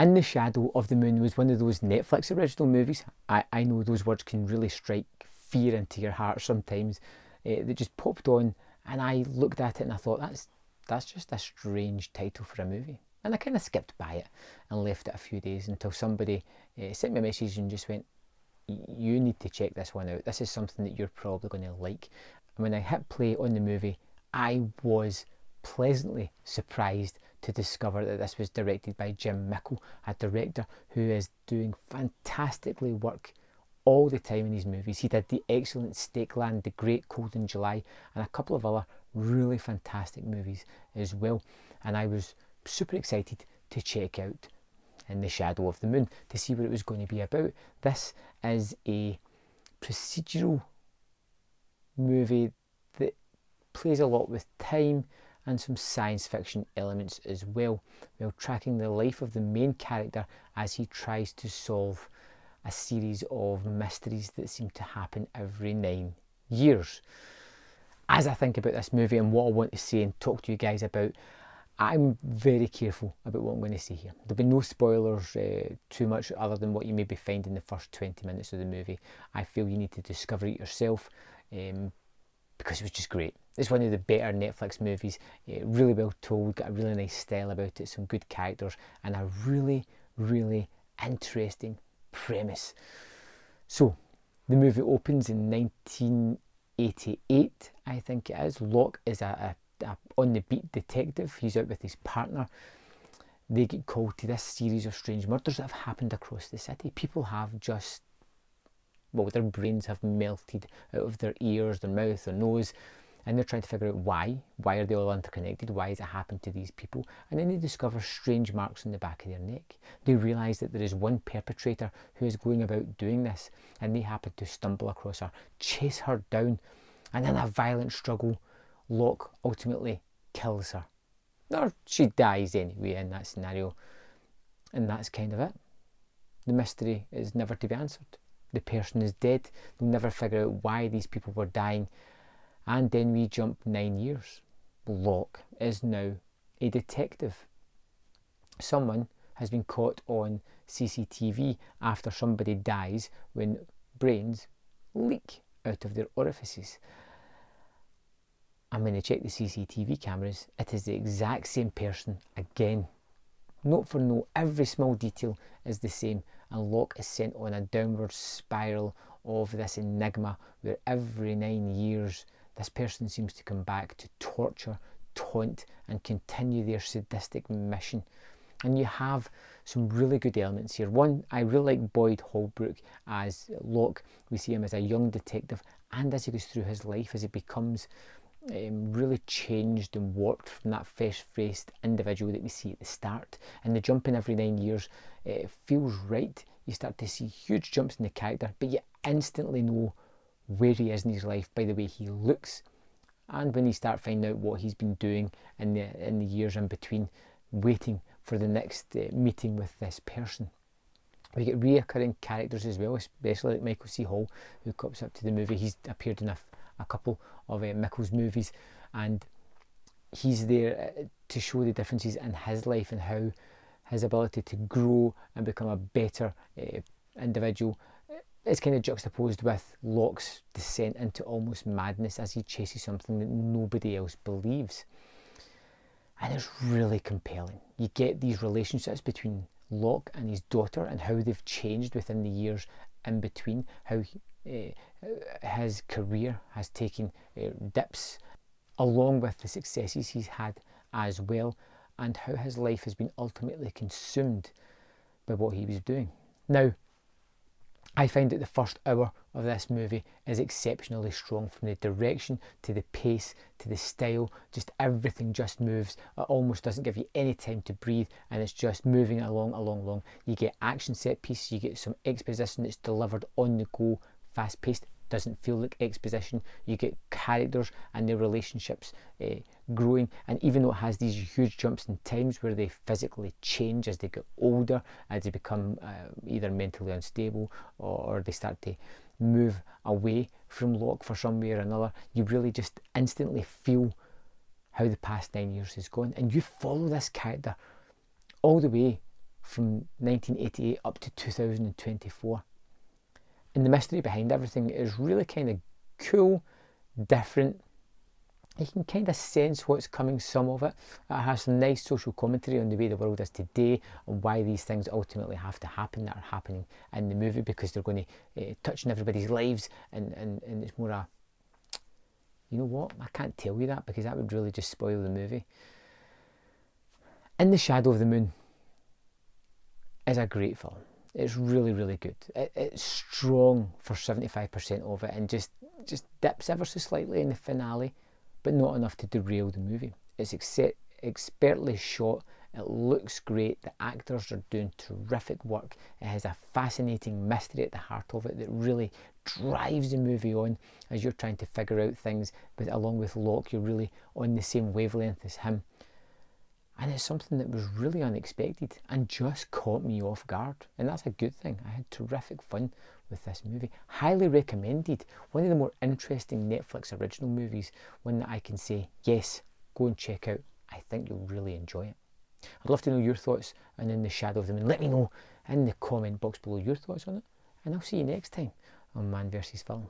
In the Shadow of the Moon was one of those Netflix original movies. I know those words can really strike fear into your heart sometimes. They just popped on, and I looked at it and I thought, that's just a strange title for a movie. And I kind of skipped by it and left it a few days until somebody sent me a message and just went, you need to check this one out. This is something that you're probably going to like. And when I hit play on the movie, I was pleasantly surprised to discover that this was directed by Jim Mickle, a director who is doing fantastically work all the time in his movies. He did the excellent Stakeland, The Great Cold in July, and a couple of other really fantastic movies as well. And I was super excited to check out In the Shadow of the Moon to see what it was going to be about. This is a procedural movie that plays a lot with time and some science fiction elements as well, while tracking the life of the main character as he tries to solve a series of mysteries that seem to happen every 9 years. As I think about this movie and what I want to say and talk to you guys about, I'm very careful about what I'm going to say here. There'll be no spoilers too much other than what you maybe find in the first 20 minutes of the movie. I feel you need to discover it yourself because it was just great. It's one of the better Netflix movies, really well told, got a really nice style about it, some good characters, and a really, really interesting premise. So, the movie opens in 1988, I think it is. Locke is a on-the-beat detective. He's out with his partner. They get called to this series of strange murders that have happened across the city. People have just, well, their brains have melted out of their ears, their mouth, their nose, and they're trying to figure out why. Why are they all interconnected? Why has it happened to these people? And then they discover strange marks on the back of their neck. They realise that there is one perpetrator who is going about doing this, and they happen to stumble across her, chase her down, and in a violent struggle, Locke ultimately kills her. Or she dies anyway in that scenario. And that's kind of it. The mystery is never to be answered. The person is dead. They'll never figure out why these people were dying. And then we jump 9 years. Locke is now a detective. Someone has been caught on CCTV after somebody dies when brains leak out of their orifices. And when they check the CCTV cameras, it is the exact same person again. Note for note, every small detail is the same, and Locke is sent on a downward spiral of this enigma where every 9 years this person seems to come back to torture, taunt, and continue their sadistic mission. And you have some really good elements here. One, I really like Boyd Holbrook as Locke. We see him as a young detective, and as he goes through his life, as he becomes really changed and warped from that fresh-faced individual that we see at the start. And the jumping every 9 years, it feels right. You start to see huge jumps in the character, but you instantly know where he is in his life by the way he looks, and when you start finding out what he's been doing in the years in between, waiting for the next meeting with this person. We get reoccurring characters as well, especially like Michael C. Hall, who comes up to the movie. He's appeared in a couple of Mickle's movies, and he's there to show the differences in his life and how his ability to grow and become a better individual is kind of juxtaposed with Locke's descent into almost madness as he chases something that nobody else believes. And it's really compelling. You get these relationships between Locke and his daughter and how they've changed within the years in between, how his career has taken dips along with the successes he's had as well, and how his life has been ultimately consumed by what he was doing. Now, I find that the first hour of this movie is exceptionally strong, from the direction to the pace to the style. Just everything just moves. It almost doesn't give you any time to breathe, and it's just moving along. You get action set pieces, you get some exposition that's delivered on the go, fast paced. Doesn't feel like exposition. You get characters and their relationships growing, and even though it has these huge jumps in times where they physically change as they get older, as they become either mentally unstable or they start to move away from Locke for some way or another, you really just instantly feel how the past 9 years has gone, and you follow this character all the way from 1988 up to 2024. And the mystery behind everything is really kind of cool, different. You can kind of sense what's coming, some of it. It has some nice social commentary on the way the world is today and why these things ultimately have to happen that are happening in the movie, because they're going to touch on everybody's lives, and it's more a, you know what, I can't tell you that because that would really just spoil the movie. In the Shadow of the Moon is a great film. It's really, really good. It's strong for 75% of it, and just dips ever so slightly in the finale, but not enough to derail the movie. It's expertly shot. It looks great. The actors are doing terrific work. It has a fascinating mystery at the heart of it that really drives the movie on as you're trying to figure out things. But along with Locke, you're really on the same wavelength as him. And it's something that was really unexpected and just caught me off guard. And that's a good thing. I had terrific fun with this movie. Highly recommended. One of the more interesting Netflix original movies. One that I can say, yes, go and check out. I think you'll really enjoy it. I'd love to know your thoughts on In the Shadow of the Moon. Let me know in the comment box below your thoughts on it. And I'll see you next time on Man vs. Film.